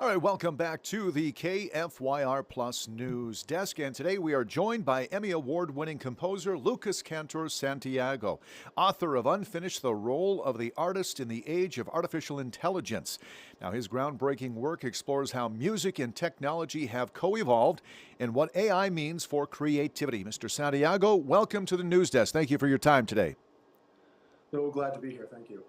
All right, welcome back to the KFYR Plus News Desk. And today we are joined by Emmy Award winning composer Lucas Cantor Santiago, author of Unfinished: The Role of the Artist in the Age of Artificial Intelligence. Now, his groundbreaking work explores how music and technology have co evolved and what AI means for creativity. Mr. Santiago, welcome to the News Desk. Thank you for your time today. So glad to be here. Thank you.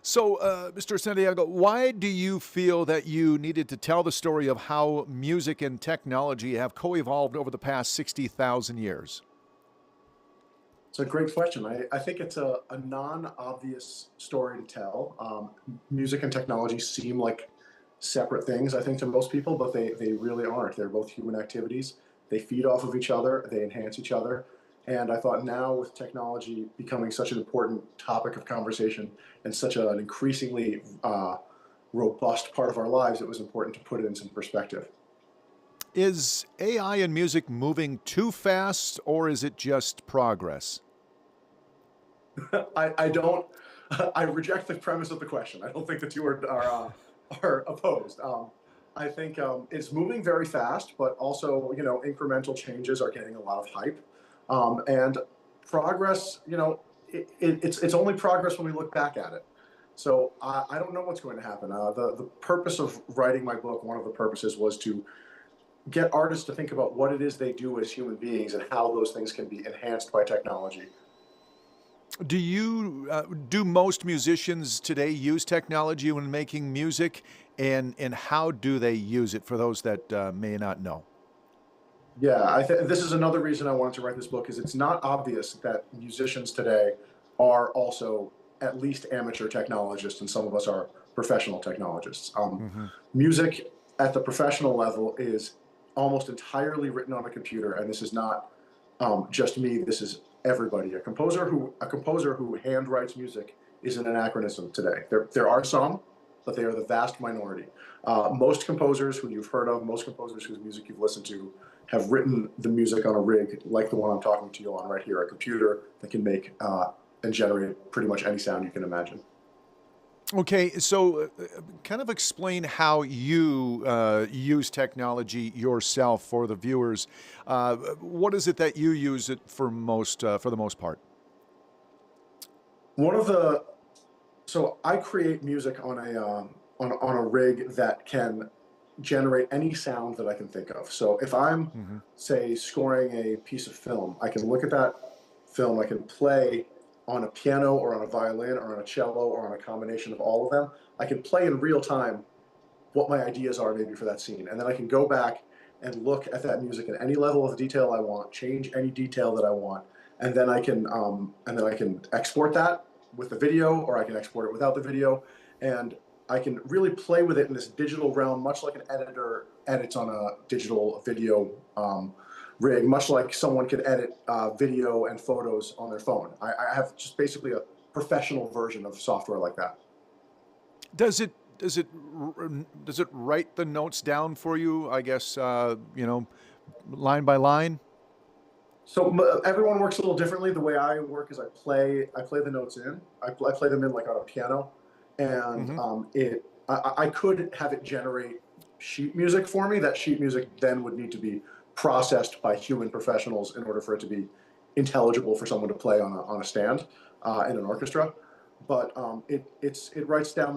So, Mr. Santiago, why do you feel that you needed to tell the story of how music and technology have co evolved over the past 60,000 years? It's a great question. I think it's a non-obvious story to tell. Music and technology seem like separate things, I think, to most people, but they really aren't. They're both human activities. They feed off of each other, they enhance each other. And I thought now, with technology becoming such an important topic of conversation and such an increasingly robust part of our lives, it was important to put it in some perspective. Is AI and music moving too fast, or is it just progress? I don't. I reject the premise of the question. I don't think the two are opposed. I think it's moving very fast, but also incremental changes are getting a lot of hype, and progress. It's only progress when we look back at it. So I don't know what's going to happen. The purpose of writing my book, one of the purposes, was to get artists to think about what it is they do as human beings and how those things can be enhanced by technology. Do most musicians today use technology when making music, and how do they use it for those that may not know? Yeah, this is another reason I wanted to write this book, is it's not obvious that musicians today are also at least amateur technologists, and some of us are professional technologists. Hmm. Music at the professional level is almost entirely written on a computer, and this is not just me. This is everybody. A composer who handwrites music is an anachronism today. There are some, but they are the vast minority. Most composers who you've heard of, most composers whose music you've listened to, have written the music on a rig like the one I'm talking to you on right here, a computer that can make and generate pretty much any sound you can imagine. Okay, so kind of explain how you use technology yourself for the viewers. What is it that you use it for the most part? One of the So I create music on a rig that can generate any sound that I can think of. So if I'm, Hmm. say, scoring a piece of film, I can look at that film, I can play on a piano or on a violin or on a cello or on a combination of all of them. I can play in real time what my ideas are maybe for that scene. And then I can go back and look at that music at any level of detail I want, change any detail that I want, and then I can export that with the video, or I can export it without the video, and I can really play with it in this digital realm, much like an editor edits on a digital video rig, much like someone could edit video and photos on their phone. I have just basically a professional version of software like that. Does it does it write the notes down for you? I guess line by line. Everyone works a little differently. The way I work is I play the notes in. I play them in like on a piano, and Hmm. I could have it generate sheet music for me. That sheet music then would need to be processed by human professionals in order for it to be intelligible for someone to play on a stand in an orchestra. But it writes down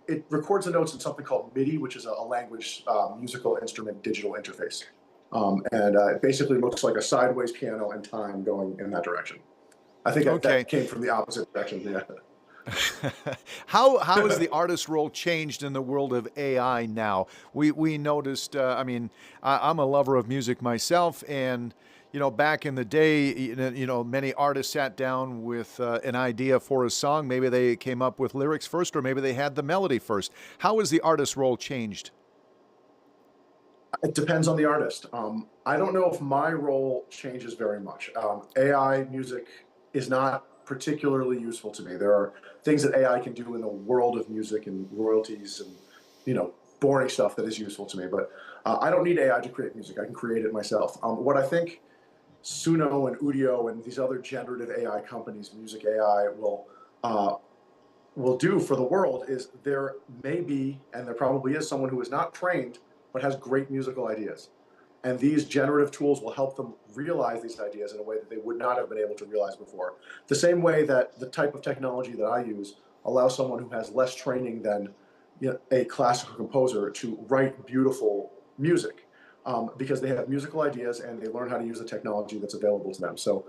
it records the notes in something called MIDI, which is a language musical instrument digital interface. And it basically looks like a sideways piano and time going in that direction. I think that Okay. came from the opposite direction. Yeah. How has the artist role changed in the world of AI now? We noticed. I'm a lover of music myself, and back in the day, many artists sat down with an idea for a song. Maybe they came up with lyrics first, or maybe they had the melody first. How has the artist role changed? It depends on the artist. I don't know if my role changes very much. AI music is not particularly useful to me. There are things that AI can do in the world of music and royalties and boring stuff that is useful to me. But I don't need AI to create music. I can create it myself. What I think Suno and Udio and these other generative AI companies, music AI, will uh, will do for the world is there may be, and there probably is, someone who is not trained but has great musical ideas. And these generative tools will help them realize these ideas in a way that they would not have been able to realize before. The same way that the type of technology that I use allows someone who has less training than, a classical composer to write beautiful music, because they have musical ideas and they learn how to use the technology that's available to them. So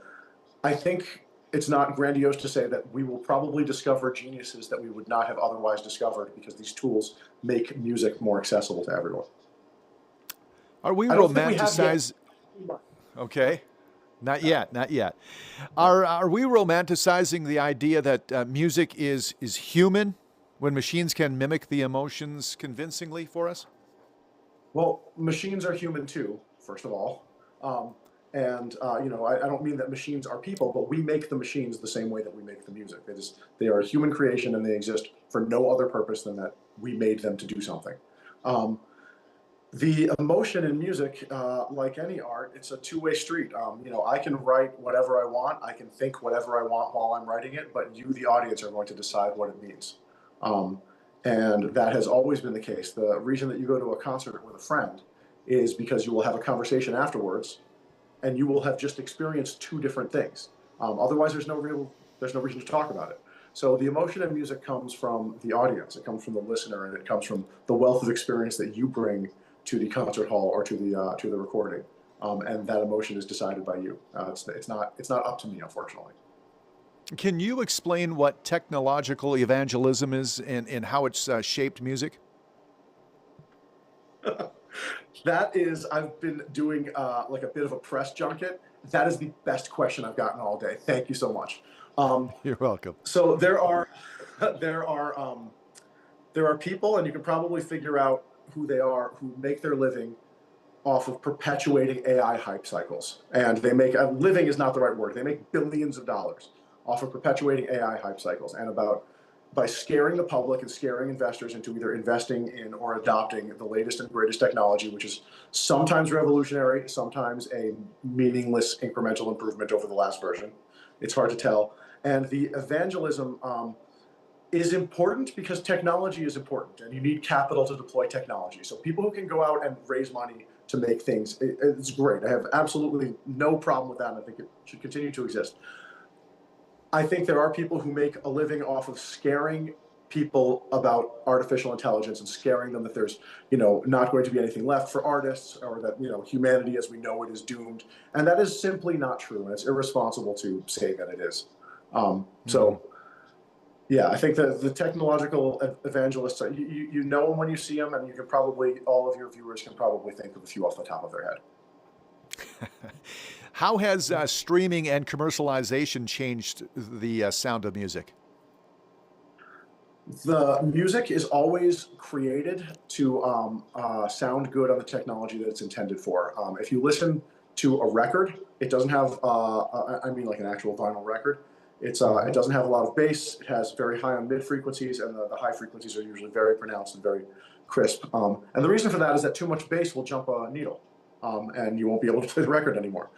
I think it's not grandiose to say that we will probably discover geniuses that we would not have otherwise discovered because these tools make music more accessible to everyone. Are we I don't think we have yet. romanticize? Okay. Not yet, not yet. Are we romanticizing the idea that music is human when machines can mimic the emotions convincingly for us? Well, machines are human too, first of all. And I don't mean that machines are people, but we make the machines the same way that we make the music. They are a human creation and they exist for no other purpose than that we made them to do something. Um, the emotion in music, like any art, it's a two-way street. I can write whatever I want, I can think whatever I want while I'm writing it, but you, the audience, are going to decide what it means. Um, and that has always been the case. The reason that you go to a concert with a friend is because you will have a conversation afterwards, and you will have just experienced two different things. Otherwise, there's no reason to talk about it. So the emotion in music comes from the audience, it comes from the listener, and it comes from the wealth of experience that you bring to the concert hall or to the recording. And that emotion is decided by you. It's not up to me, unfortunately. Can you explain what technological evangelism is and how it's shaped music? That is, I've been doing like a bit of a press junket. That is the best question I've gotten all day. Thank you so much. Um, You're welcome. so there are there are there are people, and you can probably figure out who they are, who make their living off of perpetuating AI hype cycles. And they make, living is not the right word, they make billions of dollars off of perpetuating AI hype cycles and about by scaring the public and scaring investors into either investing in or adopting the latest and greatest technology, which is sometimes revolutionary, sometimes a meaningless incremental improvement over the last version. It's hard to tell. And the evangelism is important because technology is important and you need capital to deploy technology. So people who can go out and raise money to make things, it's great. I have absolutely no problem with that. And I think it should continue to exist. I think there are people who make a living off of scaring people about artificial intelligence and scaring them that there's, not going to be anything left for artists, or that, humanity as we know it is doomed. And that is simply not true. And it's irresponsible to say that it is. So yeah, I think that the technological evangelists, you know them when you see them, and you can probably, all of your viewers can probably think of a few off the top of their head. How has streaming and commercialization changed the sound of music? The music is always created to sound good on the technology that it's intended for. If you listen to a record, it doesn't have, I mean like an actual vinyl record. It doesn't have a lot of bass. It has very high on mid frequencies, and the high frequencies are usually very pronounced and very crisp. And the reason for that is that too much bass will jump a needle, and you won't be able to play the record anymore.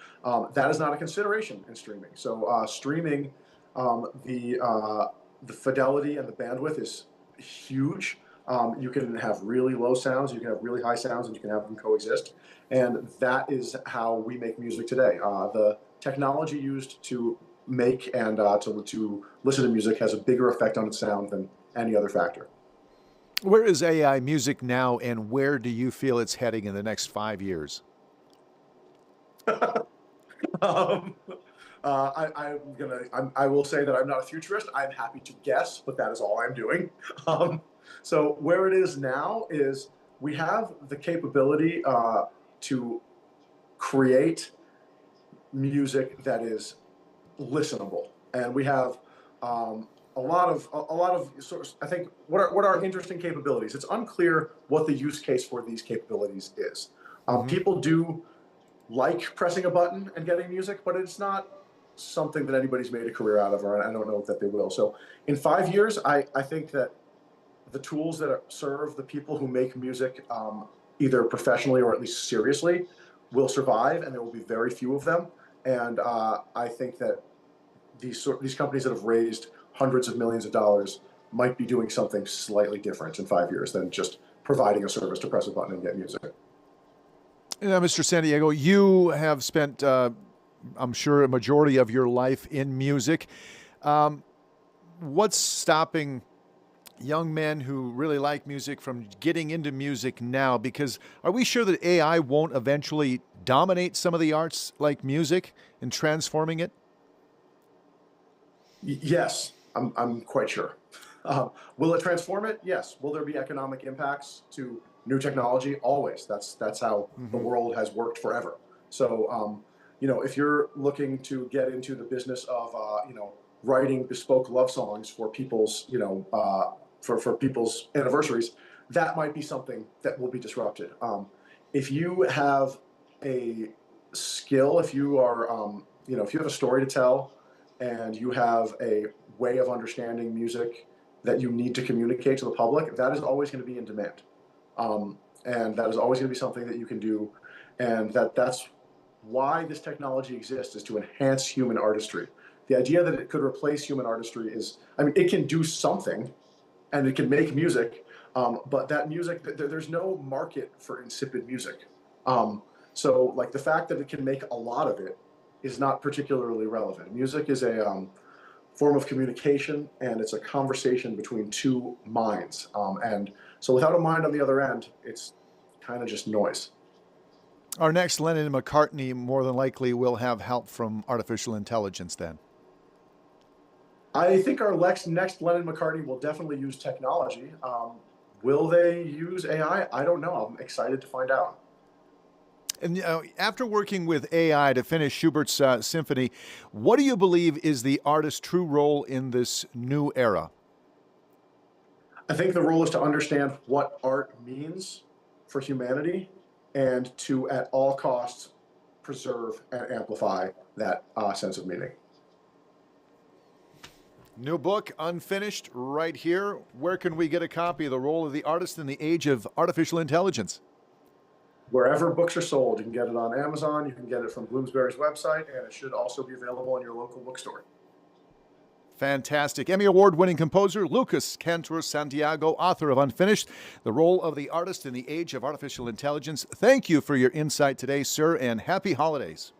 That is not a consideration in streaming. So streaming, the fidelity and the bandwidth is huge. You can have really low sounds, you can have really high sounds, and you can have them coexist. And that is how we make music today. The technology used to make and to listen to music has a bigger effect on its sound than any other factor. Where is AI music now, and where do you feel it's heading in the next 5 years? um, I will say that I'm not a futurist. I'm happy to guess, but that is all I'm doing. So where it is now is we have the capability to create music that is listenable, and we have a lot of sort of, I think what are interesting capabilities. It's unclear what the use case for these capabilities is. People do like pressing a button and getting music, but it's not something that anybody's made a career out of, or I don't know that they will. So in 5 years, I think that the tools that serve the people who make music either professionally or at least seriously will survive, and there will be very few of them. And I think that these companies that have raised hundreds of millions of dollars might be doing something slightly different in 5 years than just providing a service to press a button and get music. Now, Mr. Santiago, you have spent, I'm sure, a majority of your life in music. What's stopping young men who really like music from getting into music now? Because are we sure that AI won't eventually dominate some of the arts like music and transforming it? Yes, I'm quite sure. Will it transform it? Yes. Will there be economic impacts to new technology? Always. That's how the world has worked forever. So, if you're looking to get into the business of, writing bespoke love songs for people's, for people's anniversaries, that might be something that will be disrupted. If you have a skill, if you are, if you have a story to tell, and you have a way of understanding music that you need to communicate to the public, that is always going to be in demand. And that is always going to be something that you can do. And that's why this technology exists, is to enhance human artistry. The idea that it could replace human artistry is, it can do something and it can make music, but that music, there's no market for insipid music. So like the fact that it can make a lot of it is not particularly relevant. Music is a form of communication, and it's a conversation between two minds. And so without a mind on the other end, it's kind of just noise. Our next Lennon and McCartney more than likely will have help from artificial intelligence then. I think our next Lennon McCartney will definitely use technology. Will they use AI? I don't know. I'm excited to find out. And after working with AI to finish Schubert's symphony, what do you believe is the artist's true role in this new era? I think the role is to understand what art means for humanity and to, at all costs, preserve and amplify that sense of meaning. New book, Unfinished, right here. Where can we get a copy of The Role of the Artist in the Age of Artificial Intelligence? Wherever books are sold, you can get it on Amazon, you can get it from Bloomsbury's website, and it should also be available in your local bookstore. Fantastic. Emmy Award-winning composer Lucas Cantor Santiago, author of Unfinished, The Role of the Artist in the Age of Artificial Intelligence. Thank you for your insight today, sir, and happy holidays.